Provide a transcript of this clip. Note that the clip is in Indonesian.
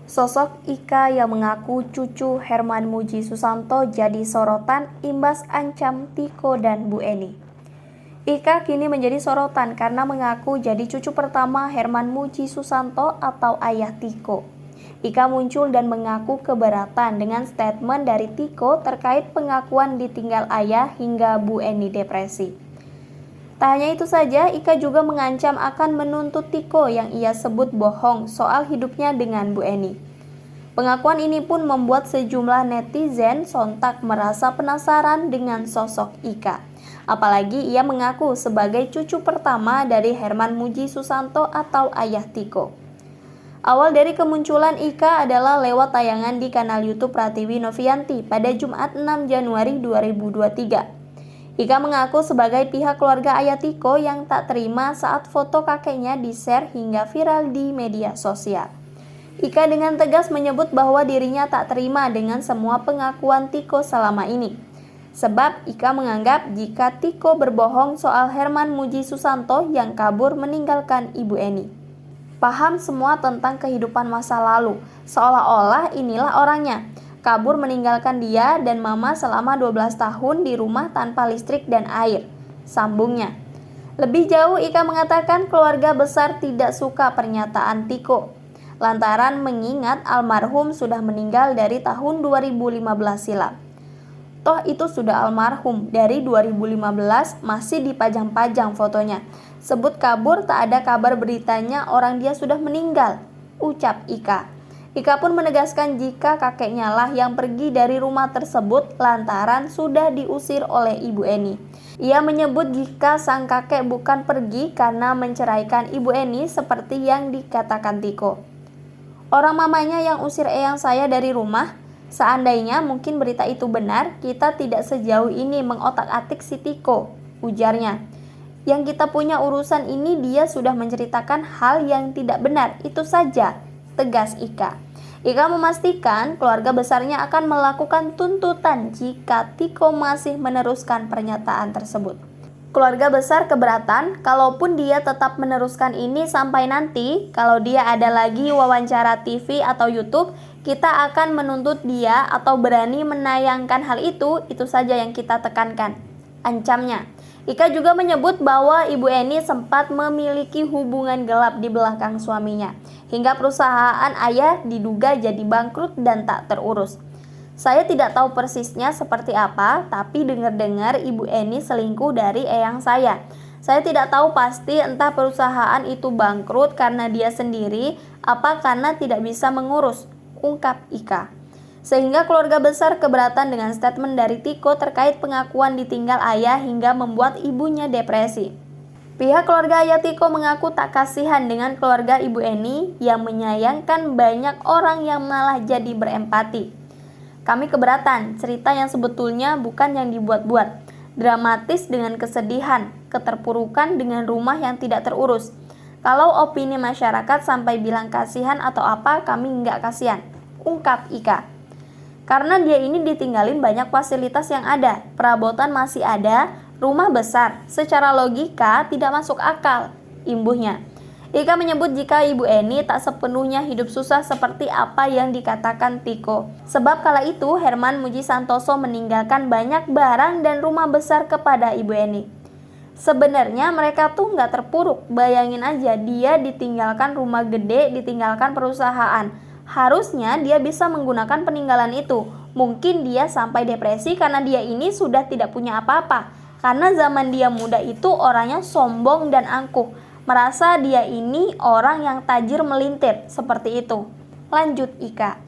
Sosok Ika yang mengaku cucu Herman Muji Susanto jadi sorotan imbas ancam Tiko dan Bu Eni. Ika kini menjadi sorotan karena mengaku jadi cucu pertama Herman Muji Susanto atau ayah Tiko. Ika muncul dan mengaku keberatan dengan statement dari Tiko terkait pengakuan ditinggal ayah hingga Bu Eni depresi. Tak hanya itu saja, Ika juga mengancam akan menuntut Tiko yang ia sebut bohong soal hidupnya dengan Bu Eni. Pengakuan ini pun membuat sejumlah netizen sontak merasa penasaran dengan sosok Ika. Apalagi ia mengaku sebagai cucu pertama dari Herman Muji Susanto atau ayah Tiko. Awal dari kemunculan Ika adalah lewat tayangan di kanal YouTube Pratiwi Novianti pada Jumat 6 Januari 2023. Ika mengaku sebagai pihak keluarga ayah Tiko yang tak terima saat foto kakeknya di-share hingga viral di media sosial. Ika dengan tegas menyebut bahwa dirinya tak terima dengan semua pengakuan Tiko selama ini. Sebab Ika menganggap jika Tiko berbohong soal Herman Muji Susanto yang kabur meninggalkan Ibu Eni. Paham semua tentang kehidupan masa lalu, seolah-olah inilah orangnya. Kabur meninggalkan dia dan mama selama 12 tahun di rumah tanpa listrik dan air, sambungnya. Lebih jauh, Ika mengatakan keluarga besar tidak suka pernyataan Tiko, lantaran mengingat almarhum sudah meninggal dari tahun 2015 silam. Toh itu sudah almarhum, dari 2015 masih dipajang-pajang fotonya. Sebut kabur tak ada kabar beritanya orang dia sudah meninggal, ucap Ika. Ika pun menegaskan jika kakeknya lah yang pergi dari rumah tersebut lantaran sudah diusir oleh Ibu Eni. Ia menyebut jika sang kakek bukan pergi karena menceraikan Ibu Eni seperti yang dikatakan Tiko. Orang mamanya yang usir eyang saya dari rumah, seandainya mungkin berita itu benar, kita tidak sejauh ini mengotak-atik si Tiko, ujarnya. Yang kita punya urusan ini dia sudah menceritakan hal yang tidak benar, itu saja, tegas Ika. Ika memastikan keluarga besarnya akan melakukan tuntutan jika Tiko masih meneruskan pernyataan tersebut. Keluarga besar keberatan kalaupun dia tetap meneruskan ini sampai nanti kalau dia ada lagi wawancara TV atau YouTube, kita akan menuntut dia atau berani menayangkan hal itu saja yang kita tekankan, ancamnya. Ika juga menyebut bahwa Ibu Eni sempat memiliki hubungan gelap di belakang suaminya, hingga perusahaan ayah diduga jadi bangkrut dan tak terurus. Saya tidak tahu persisnya seperti apa, tapi dengar-dengar Ibu Eni selingkuh dari eyang saya. Saya tidak tahu pasti entah perusahaan itu bangkrut karena dia sendiri, apa karena tidak bisa mengurus, ungkap Ika. Sehingga keluarga besar keberatan dengan statement dari Tiko terkait pengakuan ditinggal ayah hingga membuat ibunya depresi. Pihak keluarga ayah Tiko mengaku tak kasihan dengan keluarga Ibu Eni yang menyayangkan banyak orang yang malah jadi berempati. Kami keberatan, cerita yang sebetulnya bukan yang dibuat-buat. Dramatis dengan kesedihan, keterpurukan dengan rumah yang tidak terurus. Kalau opini masyarakat sampai bilang kasihan atau apa, kami nggak kasihan, ungkap Ika. Karena dia ini ditinggalin banyak fasilitas yang ada, perabotan masih ada, rumah besar, secara logika tidak masuk akal, imbuhnya. Ika menyebut jika Ibu Eni tak sepenuhnya hidup susah seperti apa yang dikatakan Tiko. Sebab kala itu Herman Muji Santoso meninggalkan banyak barang dan rumah besar kepada Ibu Eni. Sebenarnya mereka tuh nggak terpuruk, bayangin aja dia ditinggalkan rumah gede, ditinggalkan perusahaan. Harusnya dia bisa menggunakan peninggalan itu. Mungkin dia sampai depresi karena dia ini sudah tidak punya apa-apa. Karena zaman dia muda itu orangnya sombong dan angkuh. Merasa dia ini orang yang tajir melintir, seperti itu. Lanjut Ika.